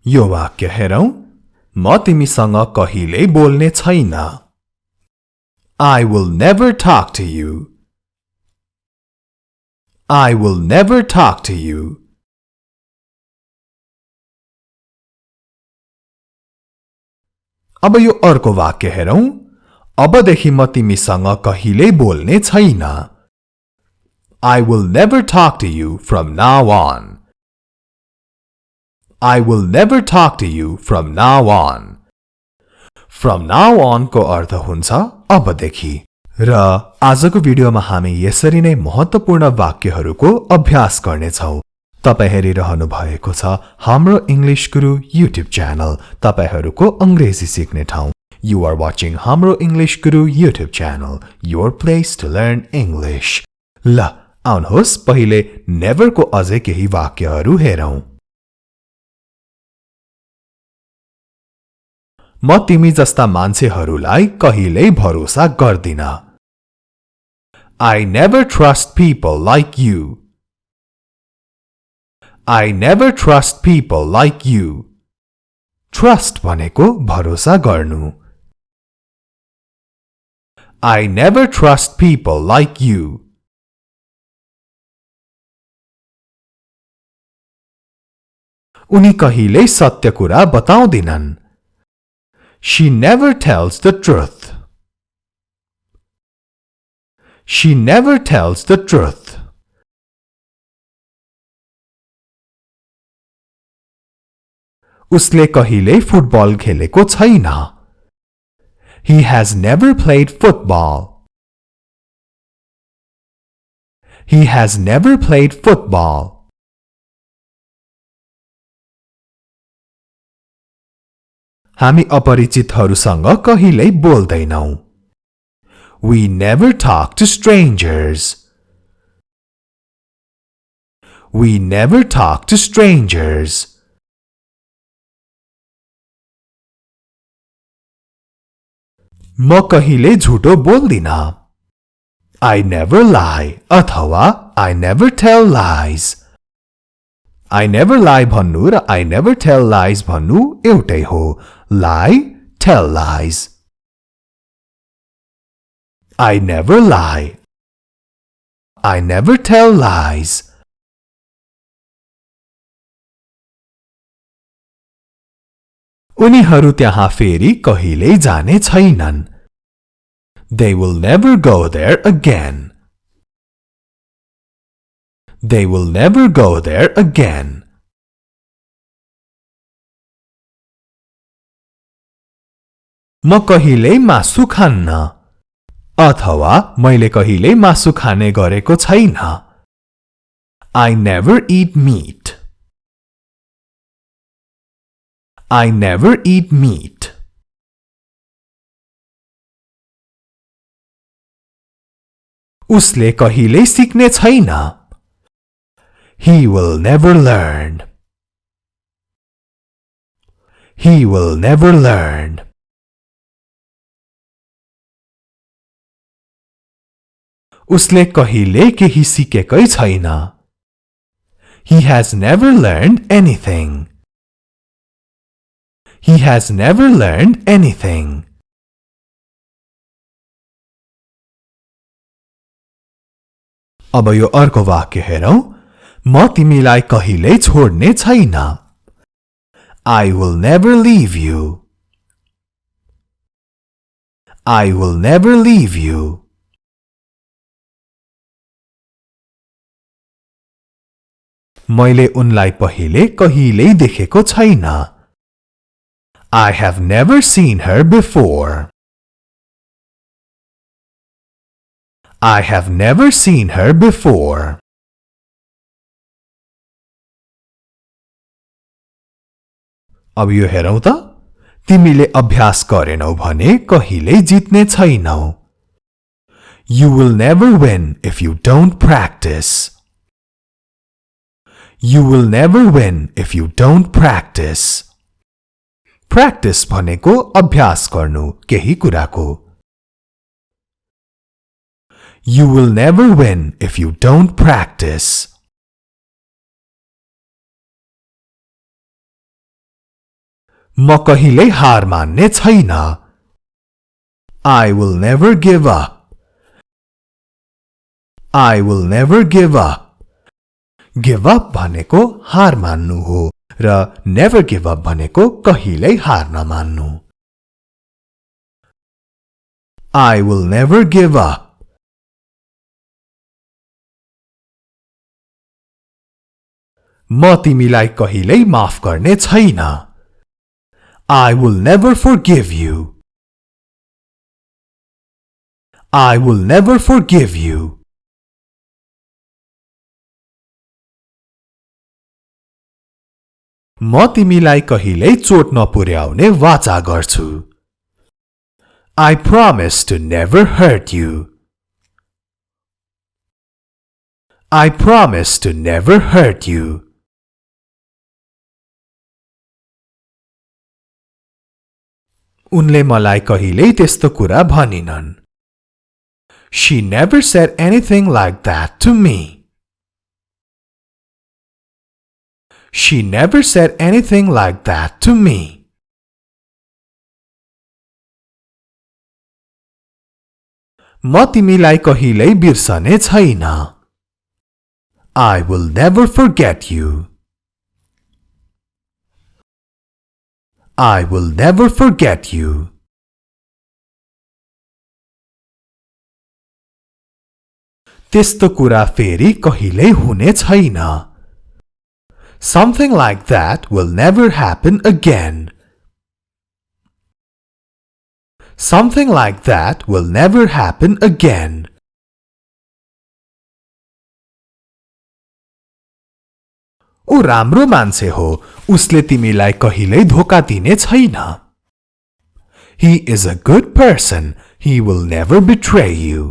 यो वाक्य हेरौं म तिमीसँग कहिल्यै बोल्ने छैन I will never talk to you I will never talk to you अब यो अर्को वाक्य हेरौं अबदेखि म तिमीसँग कहिल्यै बोल्ने छैन I will never talk to you from now on I will never talk to you from now on From now on को अर्थ हुन्छ अबदेखि र आजको भिडियोमा हामी यसरी नै महत्त्वपूर्ण वाक्यहरूको अभ्यास गर्नेछौं तपाई हेरिरहनु भएको छ हाम्रो इंग्लिश गुरु युट्युब च्यानल तपाईहरुको अंग्रेजी सिक्ने ठाउँ You are watching Hamro English Guru YouTube channel your place to learn English ल आउनुहोस् पहिले never को अझै केही वाक्यहरू हेरौं म तिमी जस्ता मान्छेहरूलाई कहिल्यै भरोसा गर्दिन I never trust people like you I never trust people like you Trust भनेको भरोसा गर्नु I never trust people like you उनी कहिल्यै सत्य कुरा बताउँदिनन् She never tells the truth She never tells the truth उसले कहिल्यै फुटबल खेलेको छैन He has never played football He has never played football हामी अपरिचितहरूसँग कहिल्यै बोल्दैनौं We never talk to strangers We never talk to strangers म कहिल्यै झुटो बोल्दिन I never lie अथवा I never tell lies I never lie भन्नु र I never tell lies भन्नु एउटै हो Lie, tell lies I never lie I never tell lies उनीहरू त्यहाँ फेरि कहिल्यै जाने छैनन् They will never go there again They will never go there again म कहिल्यै मासु खान्न अथवा मैले कहिल्यै मासु खाने गरेको छैन I never eat meat I never eat meat उसले कहिल्यै सिक्ने छैन He will never learn He will never learn उसले कहिल्यै केही सिकेकै छैन He has never learned anything He has never learned anything अब यो अर्को वाक्य हेरौं म तिमीलाई कहिल्यै छोड्ने छैन I will never leave you I will never leave you मैले उनलाई पहिले कहिल्यै देखेको छैन I have never seen her before I have never seen her before अब यो हेरौं त तिमीले अभ्यास गरेनौ भने कहिल्यै जित्ने छैनौ You will never win if you don't practice You will never win if you don't practice Practice भनेको अभ्यास गर्नु केही कुराको You will never win if you don't practice म कहिल्यै हार मान्ने छैन I will never give up I will never give up Give up भनेको हार मान्नु हो र never give up भनेको कहिल्यै हार नमान्नु I will never give up म तिमीलाई कहिल्यै माफ गर्ने छैन I will never forgive you I will never forgive you म तिमीलाई कहिल्यै चोट नपुर्याउने वाचा गर्छु I promise to never hurt you I promise to never hurt you उनले मलाई कहिल्यै त्यस्तो कुरा भनिनन् She never said anything like that to me She never said anything like that to me म तिमीलाई कहिल्यै बिर्सने छैन I will never forget you I will never forget you त्यस्तो कुरा फेरि कहिल्यै हुने छैन Something like that will never happen again Something like that will never happen again ऊ राम्रो मान्छे हो उसले तिमीलाई कहिल्यै धोका दिने छैन He is a good person he will never betray you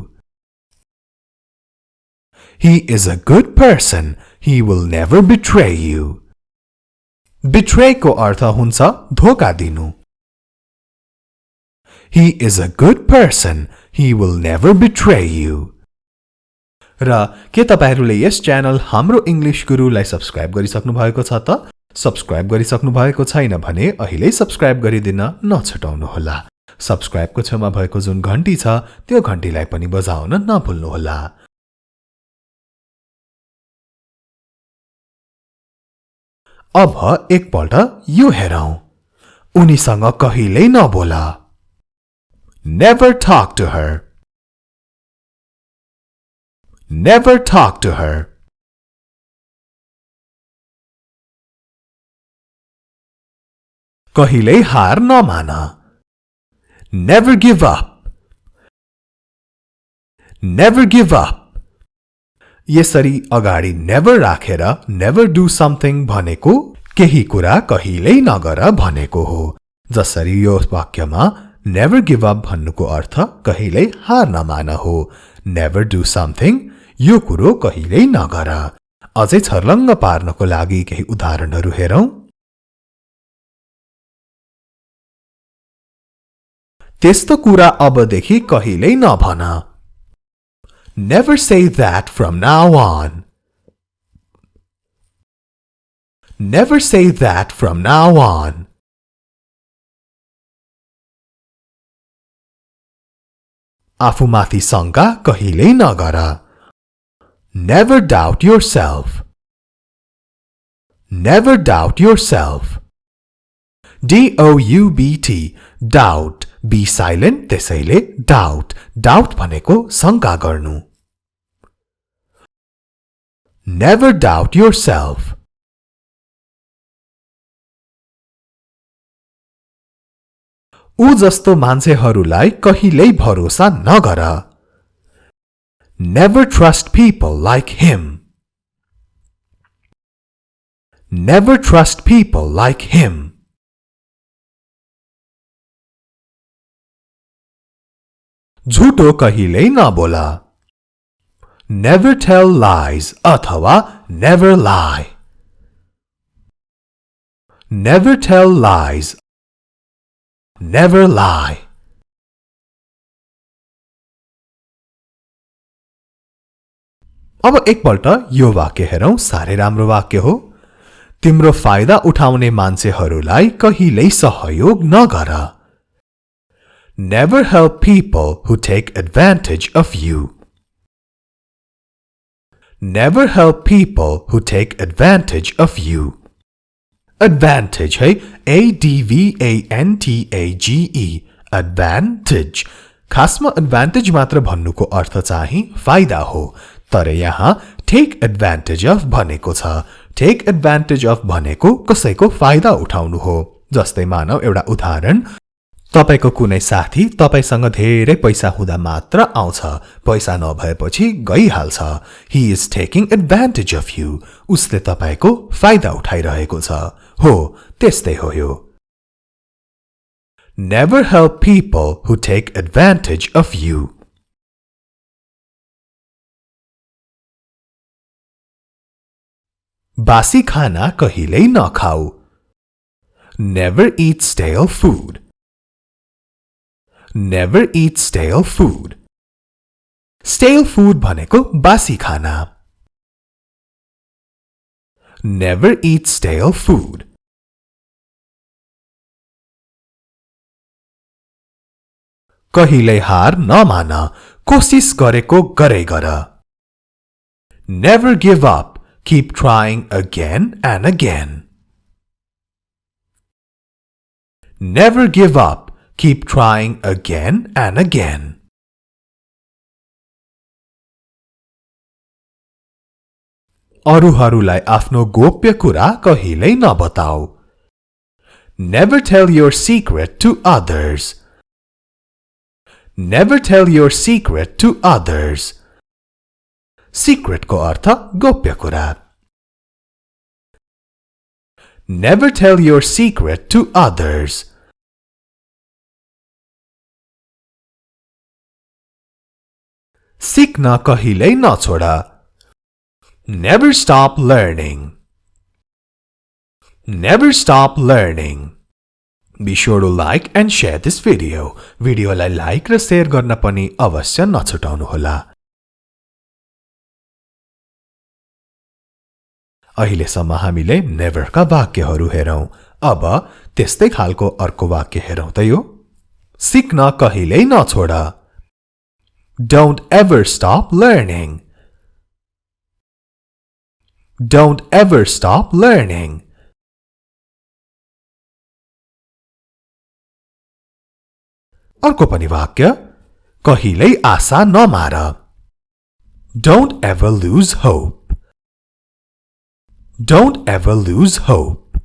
He is a good person he will never betray you Betray को अर्थ हुन्छ धोका दिनु He is a good person he will never betray you र के तपाईहरुले यस channel हाम्रो English गुरुलाई subscribe गरिसक्नु भएको छ त सब्स्क्राइब गरिसक्नु भएको छैन भने अहिले सब्स्क्राइब गरिदिन नछुटाउनु होला सब्स्क्राइब को छेउमा भएको जुन घण्टी छ त्यो घण्टीलाई पनि बजाउन नभुल्नु होला अब एकपल्ट यो हेरौं उनीसँग कहिल्यै नबोला Never talk to her Never talk to her कहिल्यै हार नमान Never give up Never give up यसरी अगाडि never राखेर never do something भनेको केही कुरा कहिल्यै नगर भनेको हो जसरी यो वाक्यमा never give up भन्नुको अर्थ कहिल्यै हार नमान हो never do something यो कुरो कहिल्यै नगर अझै छर्लङ्ग पार्नको लागि केही उदाहरणहरू हेरौं त्यस्तो कुरा अबदेखि कहिल्यै नभन Never say that from now on Never say that from now on आफूमाथि शंका कहिल्यै नगर Never doubt yourself Never doubt yourself D-O-U-B-T Doubt Be silent त्यसैले doubt Doubt भनेको शंका गर्नु Never doubt yourself ऊ जस्तो मान्छेहरूलाई कहिल्यै भरोसा नगर Never trust people like him Never trust people like him झुटो कहिल्यै नबोला Never tell lies अथवा never lie Never tell lies Never lie अब एकपल्ट यो वाक्य हेरौं साह्रै राम्रो वाक्य हो तिम्रो फाइदा उठाउने मान्छेहरूलाई कहिल्यै सहयोग नगर Never help people who take advantage of you Never help people who take advantage of you Advantage है ADVANTAGE Advantage खासमा advantage मात्र भन्नुको अर्थ चाहिँ फाइदा हो तर यहाँ take advantage of भनेको छ take advantage of भनेको कसैको फाइदा उठाउनु हो जस्तै मानौ एउटा उदाहरण तपाईको कुनै साथी तपाईसँग धेरै पैसा हुँदा मात्र आउँछ पैसा नभएपछि गइहाल्छ he is taking advantage of you उसले तपाईको फाइदा उठाइरहेको छ हो त्यस्तै हो यो Never help people who take advantage of you बासी खाना कहिल्यै नखाऊ Never eat stale food Never eat stale food Stale food भनेको बासी खाना Never eat stale food कहिल्यै हार नमान कोशिश गरेको गरै गर Never give up Keep trying again and again Never give up Keep trying again and again अरूहरूलाई आफ्नो गोप्य कुरा कहिल्यै नबताऊ Never tell your secret to others Never tell your secret to others Secret को अर्थ गोप्य कुरा Never tell your secret to others सिक्न कहिल्यै नछोड Never stop learning Never stop learning Be sure to like and share this video भिडियोलाई like र share गर्न पनि अवश्य नछुटाउनुहोला अहिलेसम्म हामीले never का वाक्यहरू हेरौं अब त्यस्तै खालको अर्को वाक्य हेरौं त यो सिक्न कहिल्यै नछोड Don't ever stop learning Don't ever stop learning अर्को पनि वाक्य कहिल्यै आशा नमार Don't ever lose hope Don't ever lose hope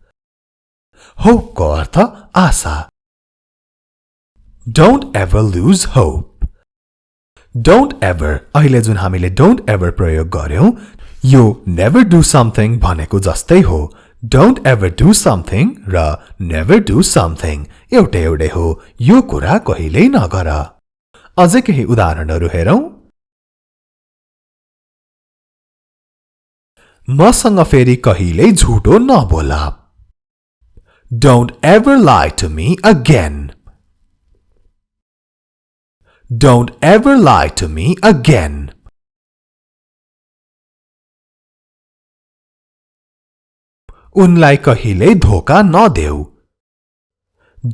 Hope को अर्थ आशा Don't ever lose hope Don't ever अहिले जुन हामीले don't ever प्रयोग गर्यौं यो never do something भनेको जस्तै हो Don't ever do something र never do something एउटै एउटै हो यो कुरा कहिल्यै नगर अझै केही उदाहरणहरू हेरौं मसँग फेरि कहिल्यै झुटो नबोला Don't ever lie to me again Don't ever lie to me again उनलाई कहिल्यै धोका नदेऊ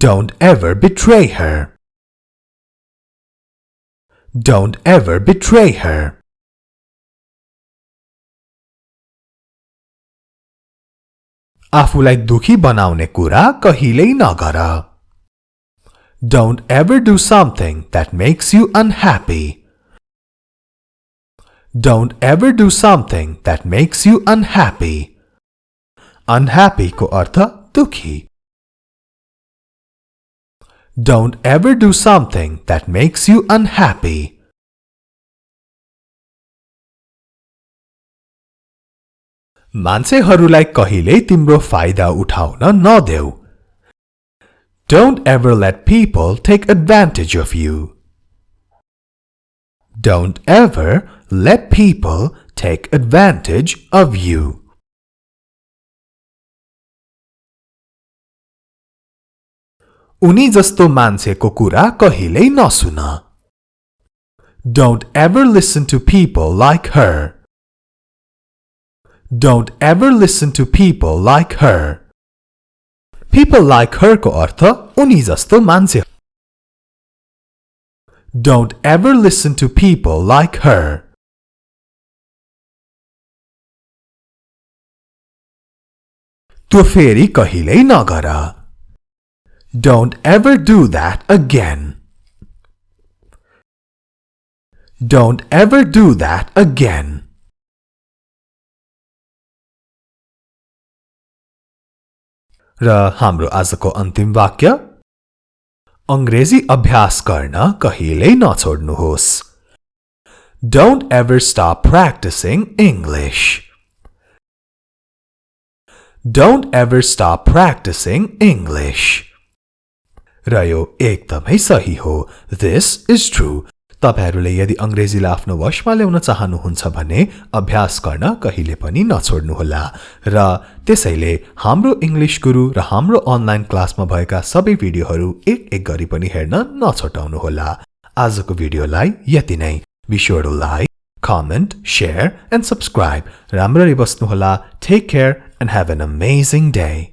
Don't ever betray her Don't ever betray her आफूलाई दुखी बनाउने कुरा कहिल्यै नगर Don't ever do something that makes you unhappy Don't ever do something that makes you unhappy Unhappy को अर्थ दुखी Don't ever do something that makes you unhappy मान्छेहरूलाई कहिल्यै तिम्रो फाइदा उठाउन नदेऊ Don't ever let people take advantage of you Don't ever let people take advantage of you उनी जस्तो मान्छेको कुरा कहिल्यै नसुन Don't ever listen to people like her Don't ever listen to people like her. People like her को अर्थ उनी जस्तो मान्छे. Don't ever listen to people like her. त्यो फेरि कहिल्यै नगर. Don't ever do that again. Don't ever do that again. र हाम्रो आजको अन्तिम वाक्य अंग्रेजी अभ्यास गर्न कहिल्यै नछोड्नुहोस्. Don't ever stop practicing English. Don't ever stop practicing English. र यो एकदमै सही हो. This is true. तपाईहरुले यदि अंग्रेजीलाई आफ्नो वशमा ल्याउन चाहनुहुन्छ भने अभ्यास गर्न कहिले पनि नछोड्नुहोला. र त्यसैले हाम्रो इंग्लिश गुरु र हाम्रो अनलाइन क्लासमा भएका सबै भिडियोहरू एक गरी पनि हेर्न नछोटाउनुहोला. आजको भिडियोलाई यति नै. Be sure to like, comment, share and subscribe. राम्ररी बस्नुहोला. Take care and have an amazing day.